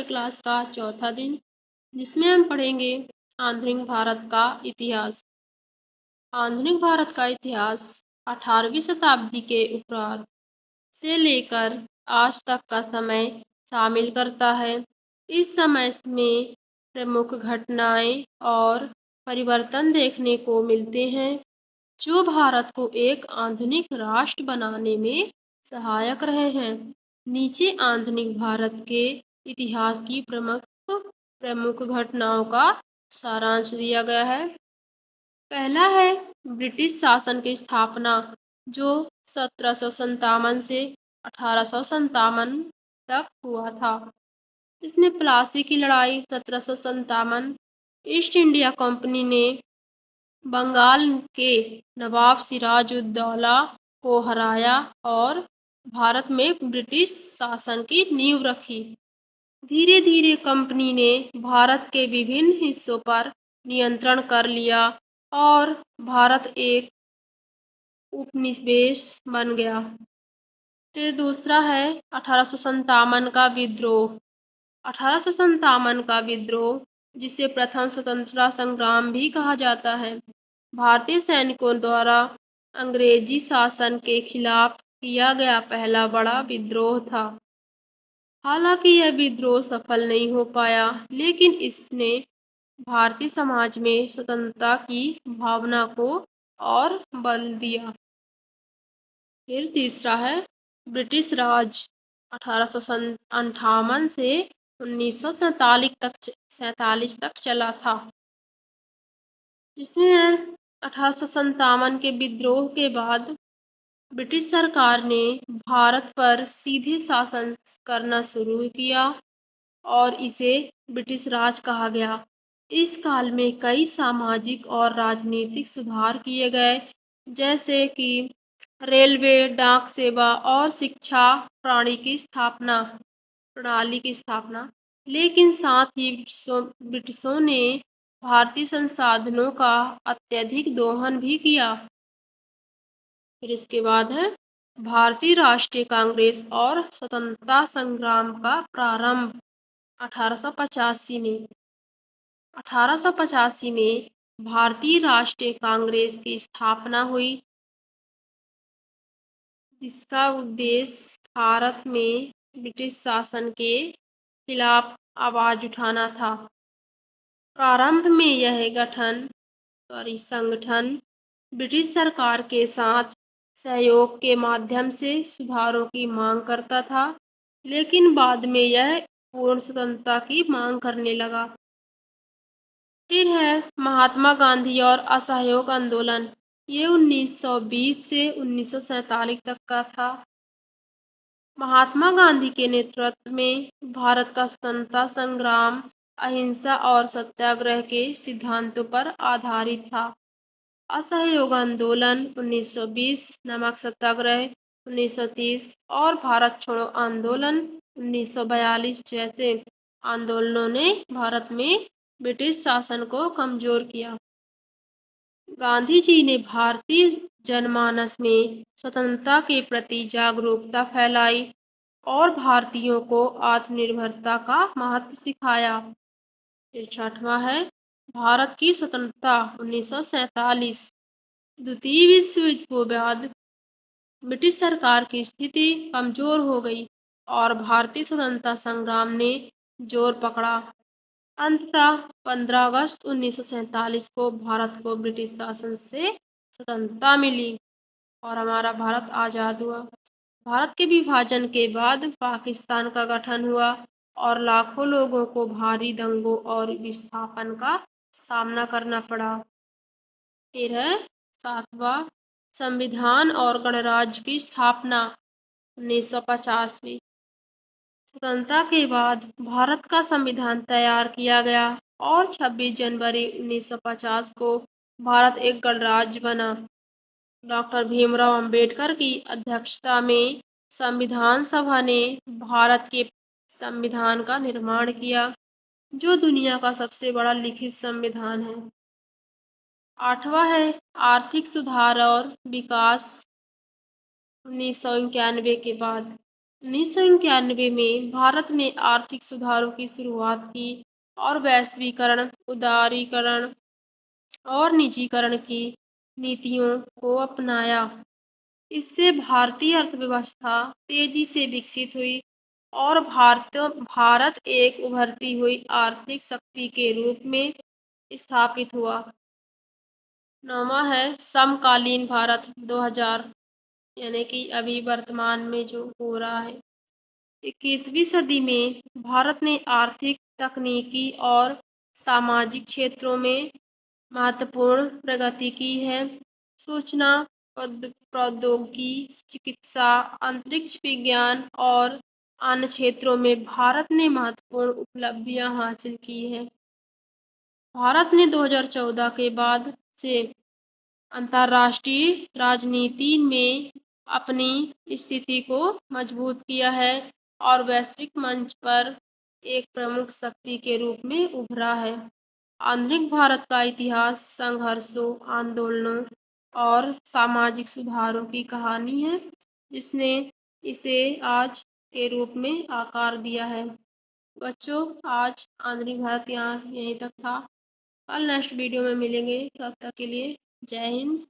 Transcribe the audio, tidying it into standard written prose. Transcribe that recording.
Class का चौथा दिन, जिसमें हम पढ़ेंगे आधुनिक भारत का इतिहास। आधुनिक भारत का इतिहास 18वीं शताब्दी के उत्तरार्ध से लेकर आज तक का समय शामिल करता है। इस समय में प्रमुख घटनाएं और परिवर्तन देखने को मिलते हैं, जो भारत को एक आधुनिक राष्ट्र बनाने में सहायक रहे हैं। नीचे आधुनिक भारत के इतिहास की प्रमुख घटनाओं का सारांश दिया गया है। पहला है ब्रिटिश शासन की स्थापना, जो 1757 से 1857 तक हुआ था। इसमें प्लासी की लड़ाई 1757, ईस्ट इंडिया कंपनी ने बंगाल के नवाब सिराजुद्दौला को हराया और भारत में ब्रिटिश शासन की नींव रखी। धीरे धीरे कंपनी ने भारत के विभिन्न हिस्सों पर नियंत्रण कर लिया और भारत एक उपनिवेश बन गया। फिर दूसरा है 1857 का विद्रोह। 1857 का विद्रोह, जिसे प्रथम स्वतंत्रता संग्राम भी कहा जाता है, भारतीय सैनिकों द्वारा अंग्रेजी शासन के खिलाफ किया गया पहला बड़ा विद्रोह था। हालांकि यह विद्रोह सफल नहीं हो पाया, लेकिन इसने भारतीय समाज में स्वतंत्रता की भावना को और बल दिया। फिर तीसरा है ब्रिटिश राज। 1858 से 1947 तक चला था, जिसमें 1857 के विद्रोह के बाद ब्रिटिश सरकार ने भारत पर सीधे शासन करना शुरू किया और इसे ब्रिटिश राज कहा गया। इस काल में कई सामाजिक और राजनीतिक सुधार किए गए, जैसे कि रेलवे, डाक सेवा और शिक्षा प्रणाली की स्थापना। लेकिन साथ ही ब्रिटिशों ने भारतीय संसाधनों का अत्यधिक दोहन भी किया। फिर इसके बाद है भारतीय राष्ट्रीय कांग्रेस और स्वतंत्रता संग्राम का प्रारंभ। 1885 में भारतीय राष्ट्रीय कांग्रेस की स्थापना हुई, जिसका उद्देश्य भारत में ब्रिटिश शासन के खिलाफ आवाज उठाना था। प्रारंभ में यह संगठन ब्रिटिश सरकार के साथ सहयोग के माध्यम से सुधारों की मांग करता था, लेकिन बाद में यह पूर्ण स्वतंत्रता की मांग करने लगा। फिर है महात्मा गांधी और असहयोग आंदोलन। ये 1920 से 1947 तक का था। महात्मा गांधी के नेतृत्व में भारत का स्वतंत्रता संग्राम अहिंसा और सत्याग्रह के सिद्धांतों पर आधारित था। असहयोग आंदोलन 1920, नमक सत्याग्रह 1930 और भारत छोड़ो आंदोलन 1942 जैसे आंदोलनों ने भारत में ब्रिटिश शासन को कमजोर किया। गांधी जी ने भारतीय जनमानस में स्वतंत्रता के प्रति जागरूकता फैलाई और भारतीयों को आत्मनिर्भरता का महत्व सिखाया। फिर छठवां है भारत की स्वतंत्रता 1947। द्वितीय विश्व युद्ध के बाद ब्रिटिश सरकार की स्थिति कमजोर हो गई और भारतीय स्वतंत्रता संग्राम ने जोर पकड़ा। अंततः 15 अगस्त 1947 को भारत को ब्रिटिश शासन से स्वतंत्रता मिली और हमारा भारत आजाद हुआ। भारत के विभाजन के बाद पाकिस्तान का गठन हुआ और लाखों लोगों को भारी दंगों और विस्थापन का सामना करना पड़ा। फिर है सातवां संविधान और गणराज्य की स्थापना 1950 में। स्वतंत्रता के बाद भारत का संविधान तैयार किया गया और 26 जनवरी 1950 को भारत एक गणराज्य बना। डॉक्टर भीमराव अंबेडकर की अध्यक्षता में संविधान सभा ने भारत के संविधान का निर्माण किया, जो दुनिया का सबसे बड़ा लिखित संविधान है। आठवां है आर्थिक सुधार और विकास 1991 के बाद। 1991 में भारत ने आर्थिक सुधारों की शुरुआत की और वैश्वीकरण, उदारीकरण और निजीकरण की नीतियों को अपनाया। इससे भारतीय अर्थव्यवस्था तेजी से विकसित हुई और भारत एक उभरती हुई आर्थिक शक्ति के रूप में स्थापित हुआ। 9वां है समकालीन भारत 2000, यानी कि अभी वर्तमान में जो हो रहा है। 21वीं सदी में भारत ने आर्थिक, तकनीकी और सामाजिक क्षेत्रों में महत्वपूर्ण प्रगति की है। सूचना प्रौद्योगिकी, चिकित्सा, अंतरिक्ष विज्ञान और अन्य क्षेत्रों में भारत ने महत्वपूर्ण उपलब्धियां हासिल की हैं। भारत ने 2014 के बाद से अंतर्राष्ट्रीय राजनीति में अपनी स्थिति को मजबूत किया है और वैश्विक मंच पर एक प्रमुख शक्ति के रूप में उभरा है। आधुनिक भारत का इतिहास संघर्षों, आंदोलनों और सामाजिक सुधारों की कहानी है, जिसने इसे आज के रूप में आकार दिया है। बच्चों, आज आधुनिक भारत यहाँ यहीं तक था। कल नेक्स्ट वीडियो में मिलेंगे, तब तक के लिए जय हिंद।